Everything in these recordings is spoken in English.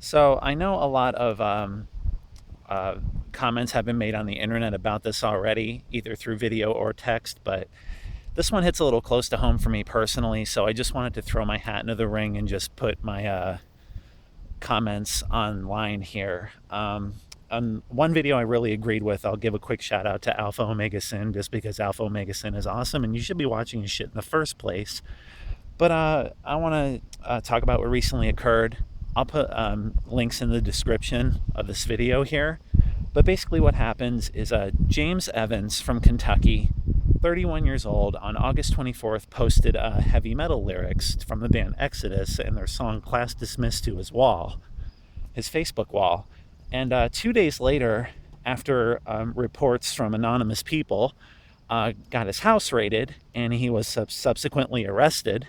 So I know a lot of uh, comments have been made on the internet about this already, either through video or text, but this one hits a little close to home for me personally. So I just wanted to throw my hat into the ring and just put my comments online here. On one video I really agreed with, I'll give a quick shout out to Alpha Omega Sin just because Alpha Omega Sin is awesome and you should be watching his shit in the first place. But I want to talk about what recently occurred. I'll put links in the description of this video here. But basically, what happens is James Evans from Kentucky, 31 years old, on August 24th, posted heavy metal lyrics from the band Exodus and their song Class Dismissed to his Facebook wall. And 2 days later, after reports from anonymous people got his house raided and he was subsequently arrested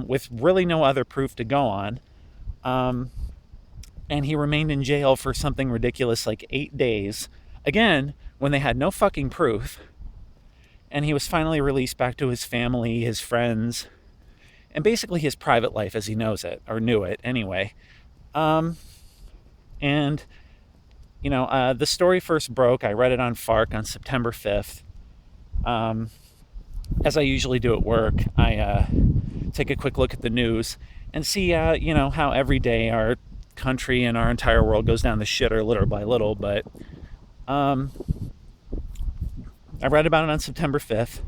with really no other proof to go on. And he remained in jail for something ridiculous like 8 days. Again, when they had no fucking proof. And he was finally released back to his family, his friends, and basically his private life as he knows it, or knew it anyway. And, the story first broke. I read it on Fark on September 5th. As I usually do at work, I take a quick look at the news and see, how every day our country and our entire world goes down the shitter little by little. But I read about it on September 5th,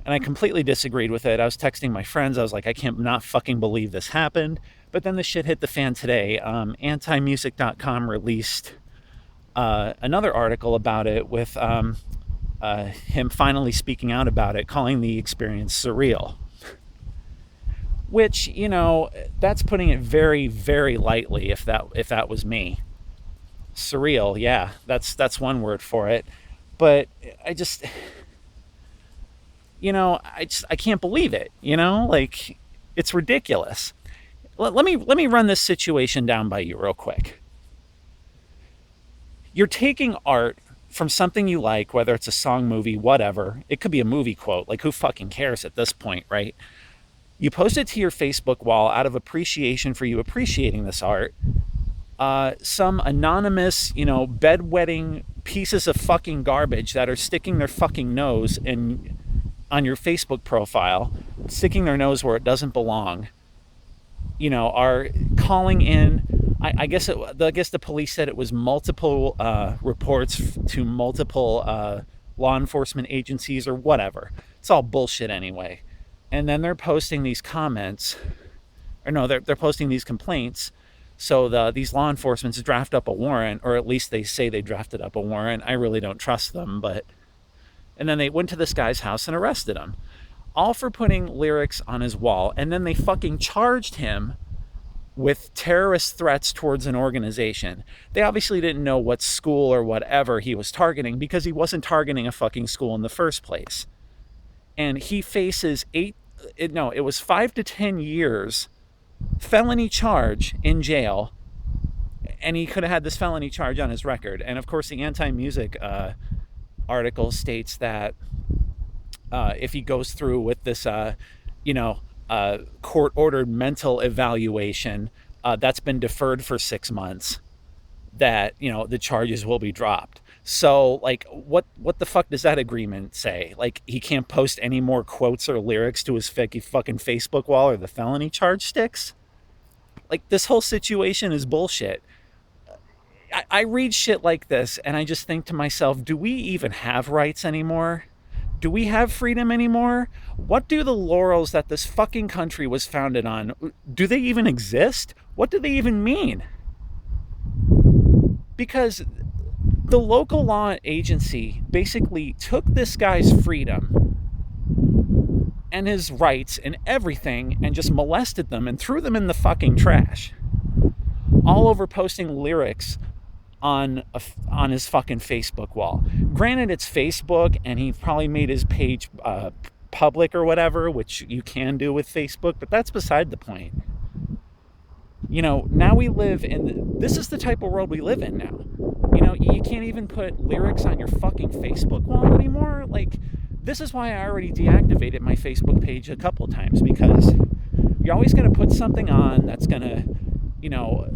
and I completely disagreed with it. I was texting my friends. I was like, I can't not fucking believe this happened. But then the shit hit the fan today. Antimusic.com released another article about it with him finally speaking out about it, calling the experience surreal. Which, that's putting it very, very lightly if that was me. Surreal, yeah, that's one word for it. But I just, I can't believe it, like, it's ridiculous. Let me run this situation down by you real quick. You're taking art from something you like, whether it's a song, movie, whatever. It could be a movie quote. Like, who fucking cares at this point, right? You post it to your Facebook wall out of appreciation for you appreciating this art. Some anonymous, bedwetting pieces of fucking garbage that are sticking their fucking nose on your Facebook profile, sticking their nose where it doesn't belong, are calling in. I guess the police said it was multiple reports to multiple law enforcement agencies or whatever. It's all bullshit anyway. And then they're posting these comments, or no, they're posting these complaints. So these law enforcement draft up a warrant, or at least they say they drafted up a warrant. I really don't trust them, and then they went to this guy's house and arrested him, all for putting lyrics on his wall. And then they fucking charged him with terrorist threats towards an organization. They obviously didn't know what school or whatever he was targeting, because he wasn't targeting a fucking school in the first place. And he faces 5 to 10 years felony charge in jail, and he could have had this felony charge on his record. And of course, the Anti-Music article states that if he goes through with this, court-ordered mental evaluation that's been deferred for 6 months, that the charges will be dropped. So, like, what the fuck does that agreement say? Like, he can't post any more quotes or lyrics to his fucking Facebook wall, or the felony charge sticks? Like, this whole situation is bullshit. I read shit like this, and I just think to myself, do we even have rights anymore? Do we have freedom anymore? What do the laurels that this fucking country was founded on, do they even exist? What do they even mean? Because the local law agency basically took this guy's freedom and his rights and everything and just molested them and threw them in the fucking trash. All over posting lyrics on his fucking Facebook wall. Granted, it's Facebook, and he probably made his page public or whatever, which you can do with Facebook, but that's beside the point. Now we live in, this is the type of world we live in now. You can't even put lyrics on your fucking Facebook wall anymore. Like, this is why I already deactivated my Facebook page a couple times, because you're always going to put something on that's going to, you know,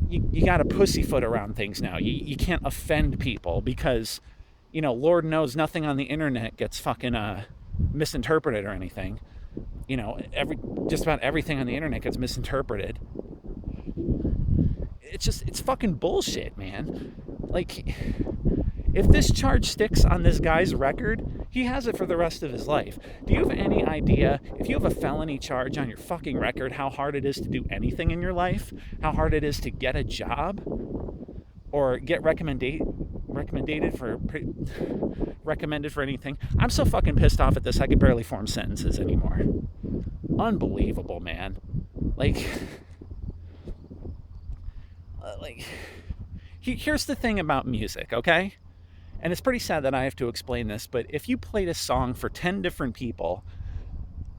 you got to pussyfoot around things now. You can't offend people because, you know, Lord knows nothing on the internet gets fucking misinterpreted or anything. You know, just about everything on the internet gets misinterpreted. It's fucking bullshit, man. Like, if this charge sticks on this guy's record, he has it for the rest of his life. Do you have any idea, if you have a felony charge on your fucking record, how hard it is to do anything in your life? How hard it is to get a job? Or get recommended for anything? I'm so fucking pissed off at this, I could barely form sentences anymore. Unbelievable, man. Like, here's the thing about music, okay? And it's pretty sad that I have to explain this, but if you played a song for 10 different people,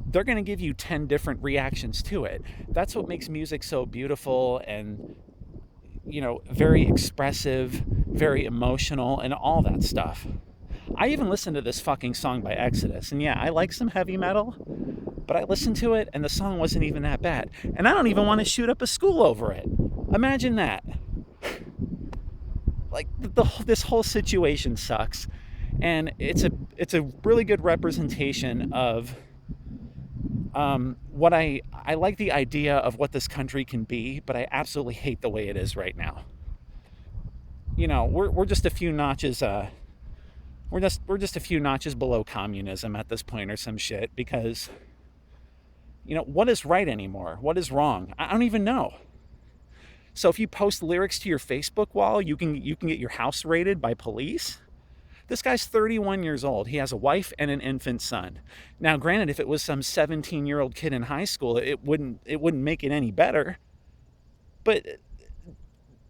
they're going to give you 10 different reactions to it. That's what makes music so beautiful and, you know, very expressive, very emotional, and all that stuff. I even listened to this fucking song by Exodus, and yeah, I like some heavy metal, but I listened to it and the song wasn't even that bad. And I don't even want to shoot up a school over it. Imagine that. Like, this whole situation sucks, and it's a really good representation of what I like the idea of what this country can be, but I absolutely hate the way it is right now. You know, we're just a few notches we're just a few notches below communism at this point or some shit, because, you know, what is right anymore? What is wrong? I don't even know. So if you post lyrics to your Facebook wall, you can get your house raided by police. This guy's 31 years old. He has a wife and an infant son. Now, granted, if it was some 17-year-old kid in high school, it wouldn't make it any better. But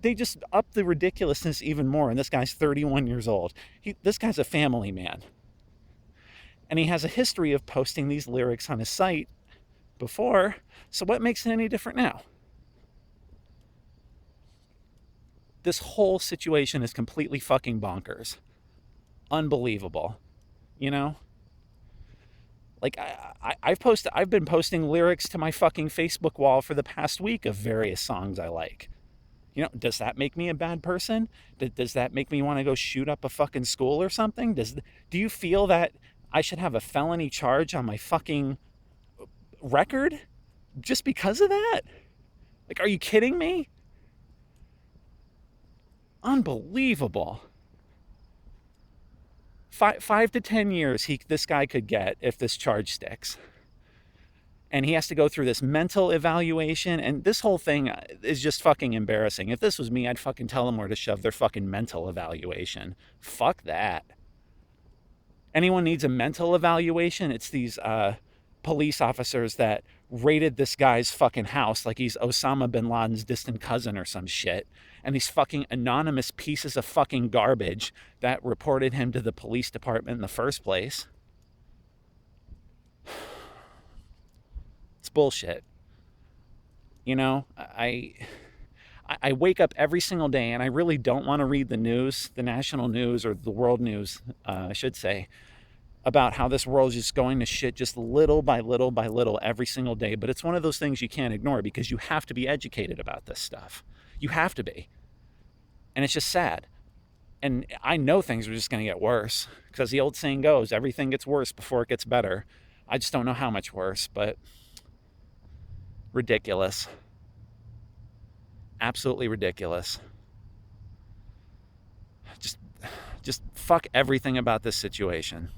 they just up the ridiculousness even more, and this guy's 31 years old. This guy's a family man. And he has a history of posting these lyrics on his site before, so what makes it any different now? This whole situation is completely fucking bonkers. Unbelievable. You know? Like, I've been posting lyrics to my fucking Facebook wall for the past week of various songs I like. You know, does that make me a bad person? Does that make me want to go shoot up a fucking school or something? Do you feel that I should have a felony charge on my fucking record just because of that? Like, are you kidding me? Unbelievable. 5 to 10 years this guy could get if this charge sticks. And he has to go through this mental evaluation, and this whole thing is just fucking embarrassing. If this was me, I'd fucking tell them where to shove their fucking mental evaluation. Fuck that. Anyone needs a mental evaluation, it's these police officers that raided this guy's fucking house like he's Osama bin Laden's distant cousin or some shit. And these fucking anonymous pieces of fucking garbage that reported him to the police department in the first place. It's bullshit. You know, I wake up every single day and I really don't want to read the news, the national news or the world news, I should say, about how this world is just going to shit just little by little by little every single day. But it's one of those things you can't ignore because you have to be educated about this stuff. You have to be. And it's just sad. And I know things are just going to get worse because the old saying goes, everything gets worse before it gets better. I just don't know how much worse, but ridiculous. Absolutely ridiculous. Just fuck everything about this situation.